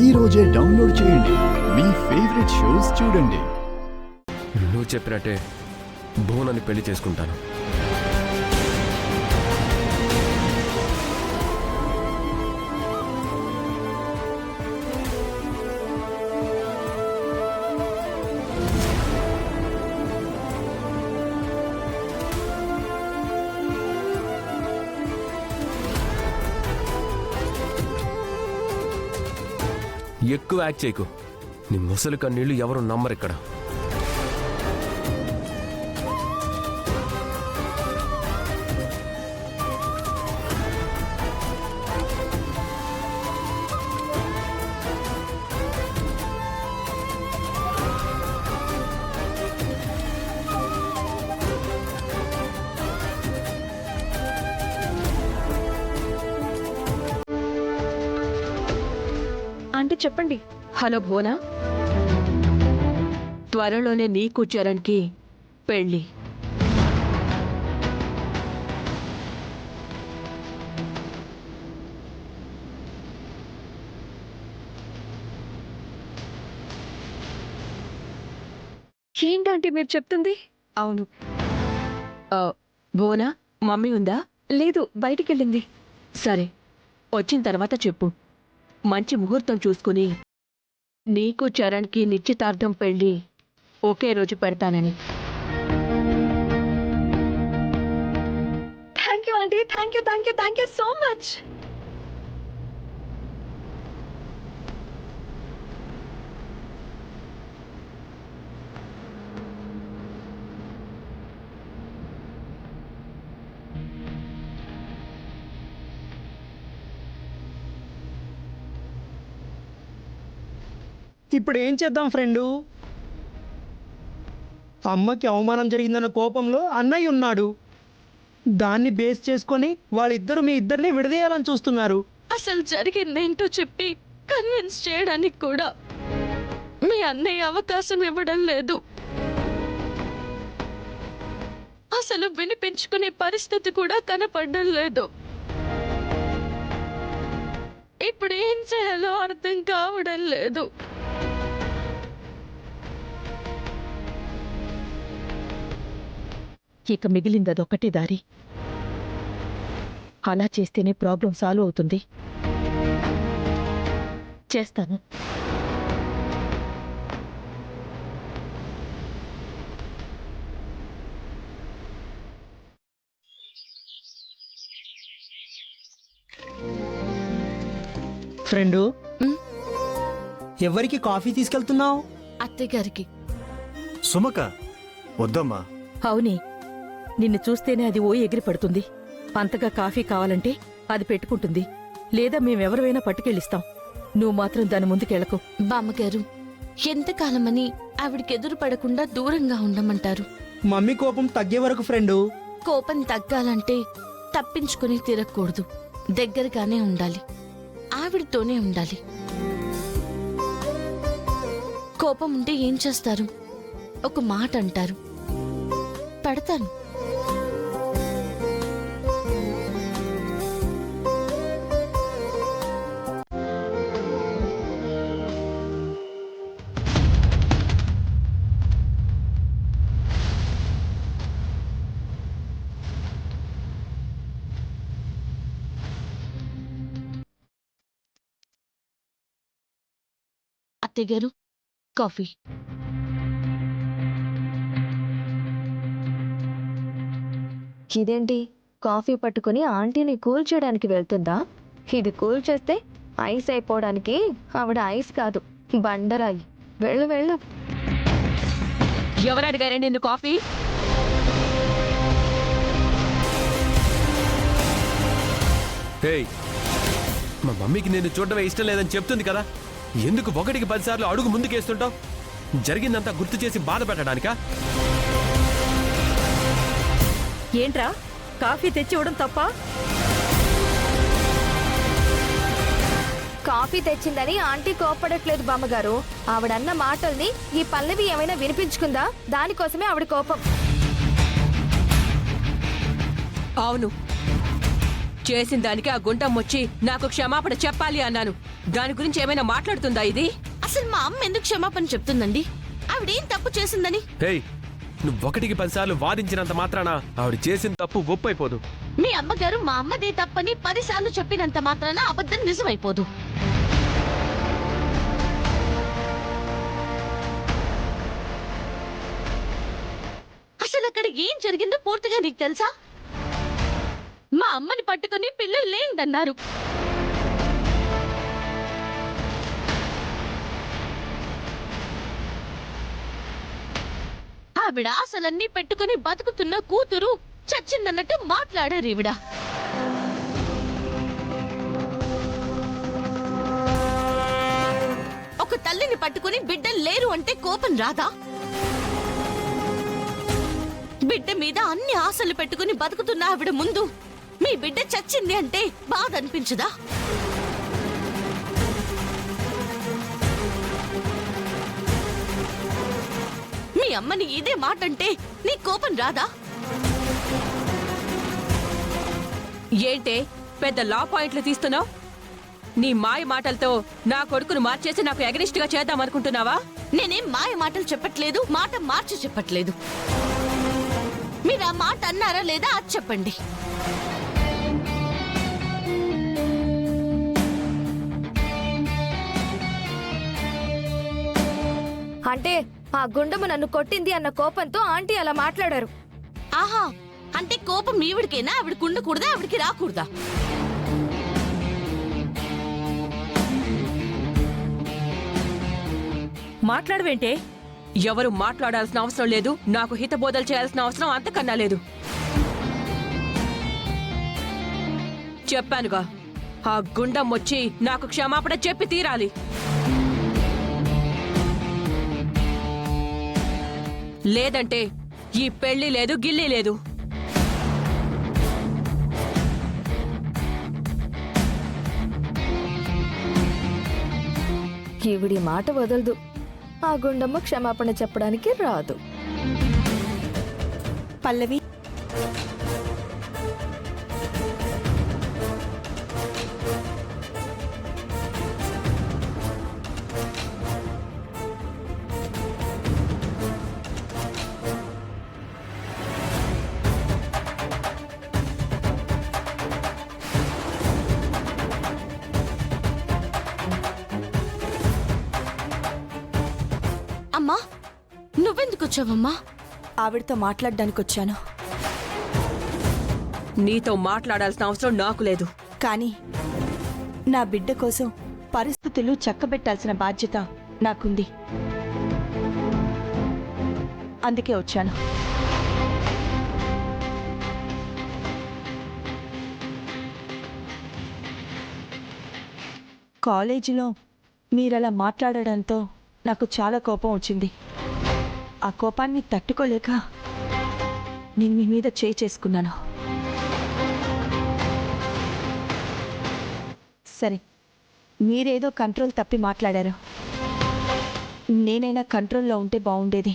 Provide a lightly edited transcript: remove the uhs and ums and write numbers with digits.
ఈ రోజే డౌన్లోడ్ చేయండి. మీ ఫేవరెట్ షోస్ చూడండి. నువ్వు చెప్పినట్టే భువనని పెళ్లి చేసుకుంటాను. ఎక్కువ యాక్ట్ చేయకు. నీ ముసలి కన్నీళ్లు ఎవరు నమ్మరు ఇక్కడ. ఆంటీ చెప్పండి. హలో భువన, త్వరలోనే నీకు చరణ్కి పెళ్ళి. ఏంటంటే మీరు చెప్తుంది? అవును. భువన, మమ్మీ ఉందా? లేదు, బయటికి వెళ్ళింది. సరే, వచ్చిన తర్వాత చెప్పు. మంచి ముహూర్తం చూసుకుని నీకు చరణ్కి నిశ్చితార్థం పెళ్ళి ఒకే రోజు పెడతానని. Thank you aunty, thank you thank you thank you so much. ఇప్పుడు ఏం చేద్దాం ఫ్రెండు? అమ్మకి అవమానం జరిగిందన్న కోపంలో అన్నయ్య ఉన్నాడు. దాన్ని బేస్ చేసుకొని వాళ్ళిద్దరూ మీ ఇద్దరిని విడదీయాలని చూస్తున్నారు. అసలు జరిగిందేంటో చెప్పి కన్విన్స్ చేయడానికి కూడా మీ అన్నయ్య అవకాశం ఇవ్వడం లేదు. అసలు వినిపించుకునే పరిస్థితి కూడా కనపడడం లేదు. ఇప్పుడు ఏం చేయాలో అర్థం కావడం లేదు. ఇక మిగిలింది అదొక్కటే దారి. అలా చేస్తేనే ప్రాబ్లం సాల్వ్ అవుతుంది. చేస్తాను. ఫ్రెండు, ఎవరికి కాఫీ తీసుకెళ్తున్నావు? అత్తయ్య గారికి. సుమక వద్దమ్మా. అవునే, నిన్ను చూస్తేనే అది ఓ ఎగిరి పడుతుంది. అంతగా కాఫీ కావాలంటే అది పెట్టుకుంటుంది, లేదా మేమెవరైనా పట్టుకెళ్ళిస్తాం. నువ్వు మాత్రం దాని ముందుకెళ్ళకు. బామ్మగారు, ఎంతకాలమని ఆవిడికి ఎదురు పడకుండా దూరంగా ఉండమంటారు? మమ్మీ కోపం తగ్గే వరకు ఫ్రెండు. కోపం తగ్గాలంటే తప్పించుకుని తిరగకూడదు, దగ్గరగానే ఉండాలి, ఆవిడతోనే ఉండాలి. కోపం ఉంటే ఏం చేస్తారు? ఒక మాట అంటారు, పడతాను. అత్తయ్య గారు, కాఫీ. ఇదేంటి, కాఫీ పట్టుకుని ఆంటీని కూల్ చేయడానికి వెళ్తుందా? ఇది కూల్ చేస్తే ఐస్ అయిపోవడానికి ఆవిడ ఐస్ కాదు, బండరాయి. వెళ్ళు వెళ్ళు. ఎవరు అడిగారే నిన్ను కాఫీ? హేయ్, మా మమ్మీకి నేను చూడడమే ఇష్టం లేదని చెప్తుంది కదా, ఎందుకు ఒకటికి 10 సార్లు అడుగు ముందుకేస్తుంటావు? జరిగిందంతా గుర్తు చేసి బాధ పెట్టడానికా? ఏంట్రా, కాఫీ తెచ్చి ఇవ్వడం తప్ప? కాఫీ తెచ్చిందని ఆంటీ కోపడట్లేదు బామ్మగారు. ఆవిడన్న మాటల్ని ఈ పల్లవి ఏమైనా వినిపించుకుందా? దానికోసమే ఆవిడ కోపం. అవును, చేసిన దానికి ఆ గుండం వచ్చి నాకు క్షమాపణ చెప్పాలి అన్నాను. దాని గురించి ఏమైనా మాట్లాడుతుందా ఇది? అసలు మా అమ్మ ఎందుకు క్షమాపణ చెప్తుందండి? ఆవిడేం తప్పు చేసిందని? హేయ్, నువ్వు 1కి 10 సార్లు వాదించినంత మాత్రాన ఆవిడ చేసిన తప్పు ఒప్పైపోదు. మీ అమ్మగారు మా అమ్మదే తప్పని 10 సార్లు చెప్పినంత మాత్రాన అబద్ధం నిజమైపోదు. అసలు అక్కడ ఏం జరిగిందో పూర్తిగా నీకు తెలుసా? మా అమ్మని పట్టుకుని పిల్లలు లేదన్నారు. ఆవిడ అసలన్నీ పెట్టుకుని బతుకుతున్న కూతురు చచ్చిందన్నట్టు మాట్లాడారు ఈవిడ. ఒక తల్లిని పట్టుకుని బిడ్డలు లేరు అంటే కోపం రాదా? బిడ్డ మీద అన్ని ఆశలు పెట్టుకుని బతుకుతున్న ఆవిడ ముందు మీ బిడ్డ చచ్చింది అంటే బాధ అనిపించదా? మీ అమ్మని ఇదే మాట అంటే నీ కోపం రాదా? ఏంటే పెద్ద లా పాయింట్లు తీస్తున్నావు? నీ మాయ మాటలతో నా కొడుకును మార్చేసి నాకు ఎగనిస్ట్ గా చేద్దామనుకుంటున్నావా? నేనేం మాయ మాటలు చెప్పట్లేదు, మాట మార్చి చెప్పట్లేదు. మీరు ఆ మాట అన్నారా లేదా అది చెప్పండి. అంటే ఆ గుండము నన్ను కొట్టింది అన్న కోపంతో ఆంటీ అలా మాట్లాడారు. ఆహా, అంటే కోపం ఈవిడికేనా? ఆవిడకి ఉండకూడదా? ఆవిడికి రాకూడదా? మాట్లాడవేంటే? ఎవరు మాట్లాడాల్సిన అవసరం లేదు. నాకు హితబోధలు చేయాల్సిన అవసరం అంతకన్నా లేదు. చెప్పానుగా, ఆ గుండం వచ్చి నాకు క్షమాపణ చెప్పి తీరాలి. లేదంటే ఈ పెళ్లి లేదు, గిల్లి లేదు. ఈవిడి మాట వదలదు. ఆ గుండమ్మ క్షమాపణ చెప్పడానికి రాదు. పల్లవి, అమ్మా, నువ్వెందుకు వచ్చావమ్మా? ఆవిడతో మాట్లాడడానికి వచ్చాను. నీతో మాట్లాడాల్సిన అవసరం నాకు లేదు. కానీ నా బిడ్డ కోసం పరిస్థితులు చక్కబెట్టాల్సిన బాధ్యత నాకుంది. అందుకే వచ్చాను. కాలేజీలో మీరలా మాట్లాడడంతో నాకు చాలా కోపం వచ్చింది. ఆ కోపాన్ని తట్టుకోలేక నేను మీ మీద చేసుకున్నాను. సరే, మీరేదో కంట్రోల్ తప్పి మాట్లాడారు. నేనైనా కంట్రోల్లో ఉంటే బాగుండేది.